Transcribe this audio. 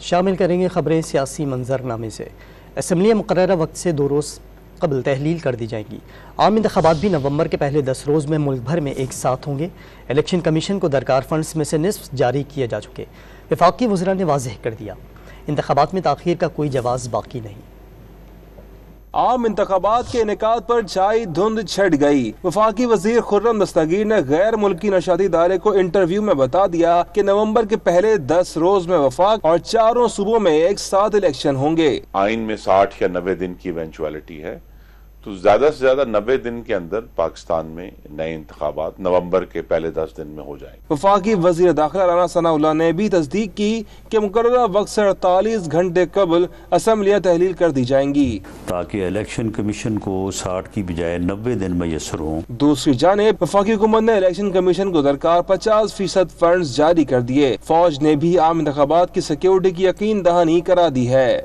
شامل کریں گے خبریں سیاسی منظرنامے سے۔ اسمبلیاں مقررہ وقت سے 2 روز قبل تحلیل کر دی جائیں گی۔ عام انتخابات بھی نومبر کے پہلے 10 روز میں ملک بھر میں ایک ساتھ ہوں گے۔ الیکشن کمیشن کو درکار فنڈز میں سے نصف جاری کیے جا چکے۔ وفاقی وزراء نے واضح کر دیا، انتخابات میں تاخیر کا کوئی جواز باقی نہیں۔ عام انتخابات کے انعقاد پر چھائی دھند چھٹ گئی۔ وفاقی وزیر خرم دستگیر نے غیر ملکی نشریاتی ادارے کو انٹرویو میں بتا دیا کہ نومبر کے پہلے 10 روز میں وفاق اور 4 صوبوں میں ایک ساتھ الیکشن ہوں گے۔ آئین میں 60 یا 90 دن کی ایونچوالٹی ہے، تو زیادہ سے زیادہ 90 دن کے اندر پاکستان میں نئے انتخابات نومبر کے پہلے 10 دن میں ہو جائیں گے۔ وفاقی وزیر داخلہ رانا ثناء اللہ نے بھی تصدیق کی کہ مقررہ وقت سے 48 گھنٹے قبل اسمبلیاں تحلیل کر دی جائیں گی تاکہ الیکشن کمیشن کو 60 کی بجائے 90 دن میسر ہوں۔ دوسری جانب وفاقی حکومت نے الیکشن کمیشن کو درکار 50% فنڈز جاری کر دیے۔ فوج نے بھی عام انتخابات کی سیکیورٹی کی یقین دہانی کرا دی ہے۔